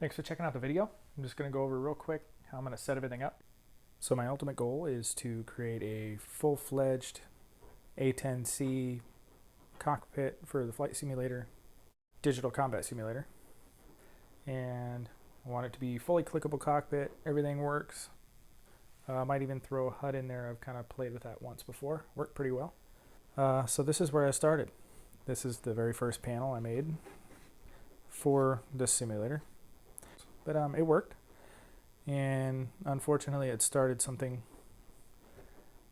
Thanks for checking out the video. I'm just going to go over real quick how I'm going to set everything up. So my ultimate goal is to create a full-fledged A-10C cockpit for the flight simulator, digital combat simulator. And I want it to be fully clickable cockpit. Everything works. I might even throw a HUD in there. I've kind of played with that once before. Worked pretty well. So this is where I started. This is the very first panel I made for this simulator. But it worked. And unfortunately it started something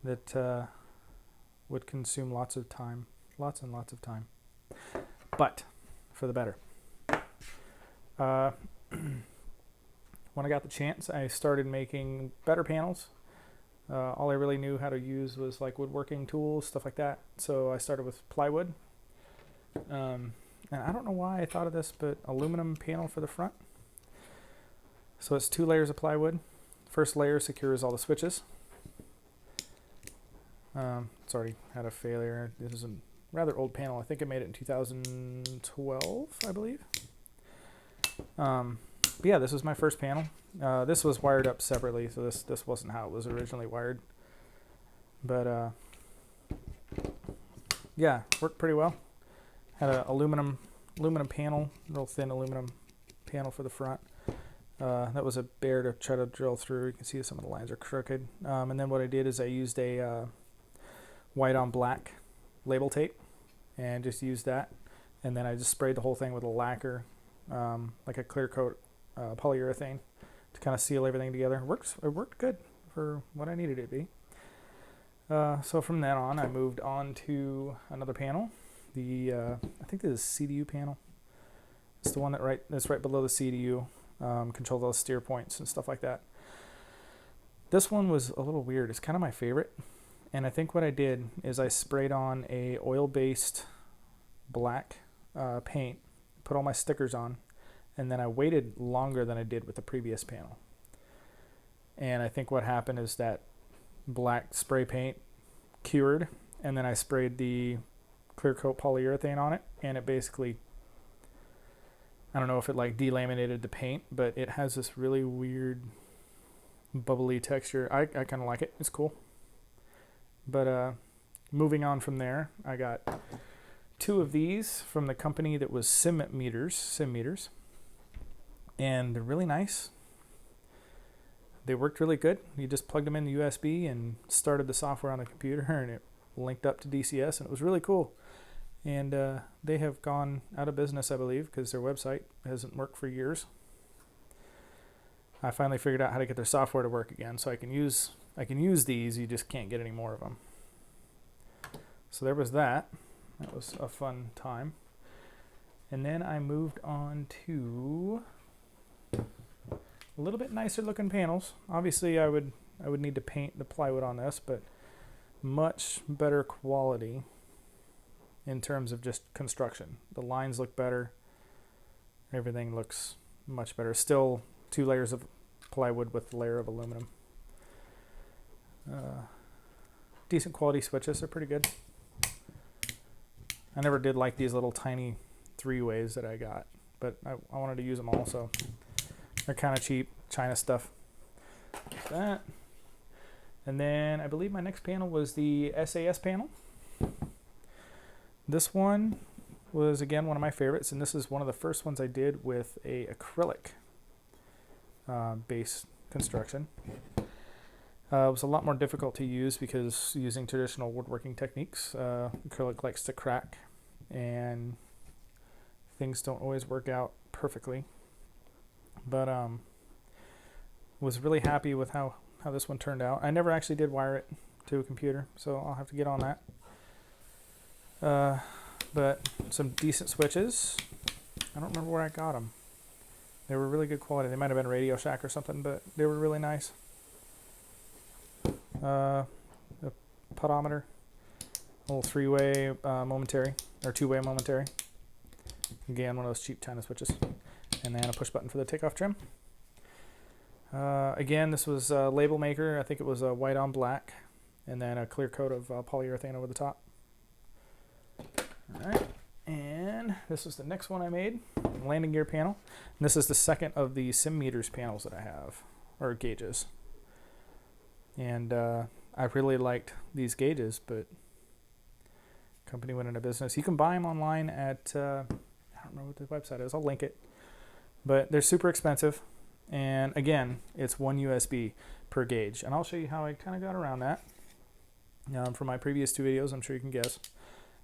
that would consume lots of time. Lots and lots of time. But for the better. When I got the chance, I started making better panels. All I really knew how to use was like woodworking tools, stuff like that. So I started with plywood. And I don't know why I thought of this, but aluminum panel for the front. So it's 2 layers of plywood. First layer secures all the switches. It's already had a failure. This is a rather old panel. I think I made it in 2012, I believe. But yeah, this was my first panel. This was wired up separately, so this wasn't how it was originally wired. But yeah, worked pretty well. Had an aluminum panel, real thin aluminum panel for the front. That was a bear to try to drill through. You can see some of the lines are crooked. And then what I did is I used a white on black label tape and just used that. And then I just sprayed the whole thing with a lacquer, like a clear coat polyurethane to kind of seal everything together. It worked good for what I needed it to be. So from then on, I moved on to another panel. I think this is CDU panel. It's the one that's right below the CDU. Control those steer points and stuff like that. This one was a little weird. It's kind of my favorite. And I think what I did is I sprayed on a oil-based black paint, put all my stickers on, and then I waited longer than I did with the previous panel. And I think what happened is that black spray paint cured, and then I sprayed the clear coat polyurethane on it, and it basically, I don't know if it like delaminated the paint, but it has this really weird bubbly texture. I kind of like it. It's cool. But moving on from there, I got 2 of these from the company that was CIMMYT Meters. And they're really nice. They worked really good. You just plugged them in the USB and started the software on the computer, and it linked up to DCS, and it was really cool. And they have gone out of business, I believe, because their website hasn't worked for years. I finally figured out how to get their software to work again, so I can use these. You just can't get any more of them. So there was that. That was a fun time. And then I moved on to a little bit nicer looking panels. Obviously, I would need to paint the plywood on this, but much better quality in terms of just construction. The lines look better. Everything looks much better. Still 2 layers of plywood with a layer of aluminum. Decent quality switches. They're pretty good. I never did like these little tiny 3-ways that I got, but I wanted to use them all, so they're kind of cheap. China stuff. Like that. And then I believe my next panel was the SAS panel. This one was, again, one of my favorites, and this is one of the first ones I did with a acrylic base construction. It was a lot more difficult to use because using traditional woodworking techniques, acrylic likes to crack, and things don't always work out perfectly. But was really happy with how this one turned out. I never actually did wire it to a computer, so I'll have to get on that. But some decent switches. I don't remember where I got them. They were really good quality. They might have been Radio Shack or something, but they were really nice. A podometer, a little 3-way momentary, or 2-way momentary. Again, one of those cheap China switches. And then a push button for the takeoff trim. Again, this was a label maker. I think it was a white on black, and then a clear coat of polyurethane over the top. All right, and this was the next one I made, landing gear panel. And this is the second of the CIMMYT panels that I have, or gauges. And I really liked these gauges, but company went into business. You can buy them online at, I don't remember what the website is, I'll link it. But they're super expensive. And again, it's one USB per gauge. And I'll show you how I kind of got around that. From my previous 2 videos, I'm sure you can guess.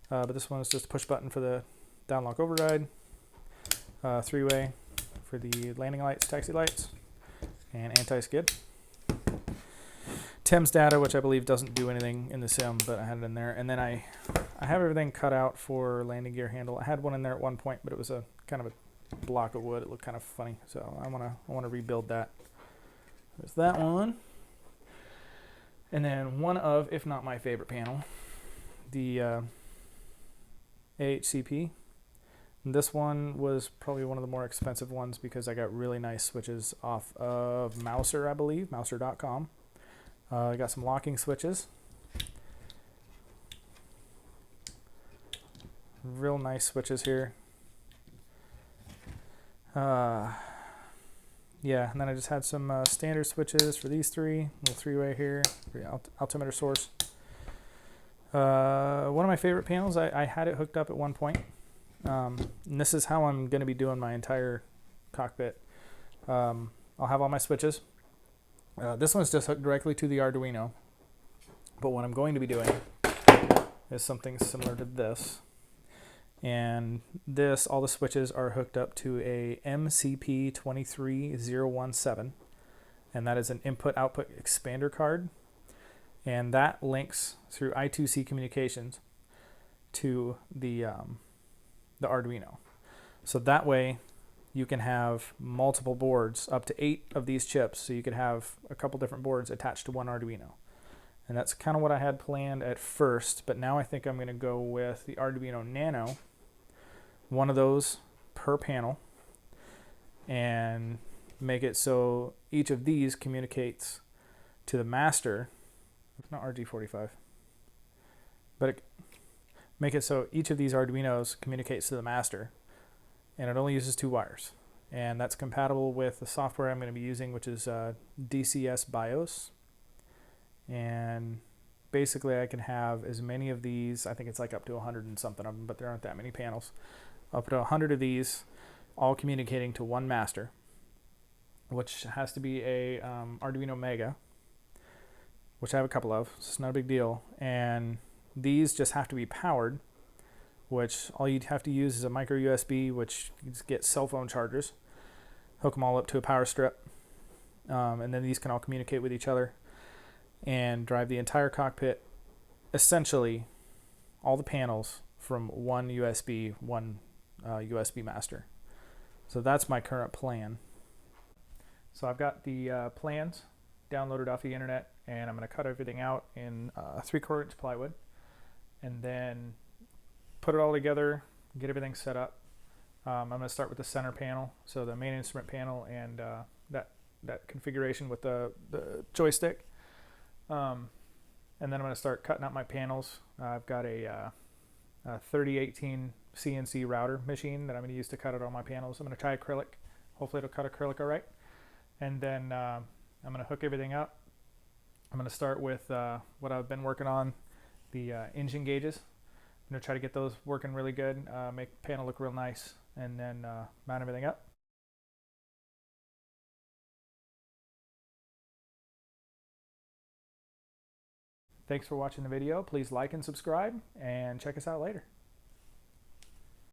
But this one is just a push button for the down lock override, 3-way for the landing lights, taxi lights, and anti-skid. Tim's data, which I believe doesn't do anything in the sim, but I had it in there. And then I have everything cut out for landing gear handle. I had one in there at one point, but it was a kind of a block of wood. It looked kind of funny, so I wanna rebuild that. There's that one. And then one of, if not my favorite panel, the A-10C. This one was probably one of the more expensive ones because I got really nice switches off of Mouser, I believe, Mouser.com. I got some locking switches. Real nice switches here. Yeah, and then I just had some standard switches for these 3. Little 3-way here for the altimeter source. One of my favorite panels, I had it hooked up at one point. And this is how I'm going to be doing my entire cockpit. I'll have all my switches. This one's just hooked directly to the Arduino. But what I'm going to be doing is something similar to this. And this, all the switches are hooked up to a MCP23017. And that is an input-output expander card. And that links through I2C communications to the Arduino. So that way you can have multiple boards, up to 8 of these chips, so you could have a couple different boards attached to one Arduino. And that's kind of what I had planned at first, but now I think I'm going to go with the Arduino Nano, one of those per panel, and make it so each of these communicates to the master. It's not RG45, but make it so each of these Arduinos communicates to the master, and it only uses 2 wires. And that's compatible with the software I'm going to be using, which is dcs-bios. And basically I can have as many of these, I think it's like up to 100 and something of them, but there aren't that many panels. Up to 100 of these, all communicating to one master, which has to be a Arduino Mega, which I have a couple of, so it's not a big deal. And these just have to be powered, which all you'd have to use is a micro USB, which you just get cell phone chargers, hook them all up to a power strip, and then these can all communicate with each other and drive the entire cockpit, essentially all the panels from one USB, one USB master. So that's my current plan. So I've got the plans downloaded off the internet, and I'm going to cut everything out in 3/4 inch plywood, and then put it all together, get everything set up. I'm going to start with the center panel, so the main instrument panel, and that configuration with the joystick. And then I'm going to start cutting out my panels. I've got a 3018 CNC router machine that I'm going to use to cut out all my panels. I'm going to try acrylic. Hopefully it'll cut acrylic all right. And then I'm going to hook everything up. I'm going to start with what I've been working on, the engine gauges. I'm going to try to get those working really good, make the panel look real nice, and then mount everything up. Thanks for watching the video. Please like and subscribe, and check us out later.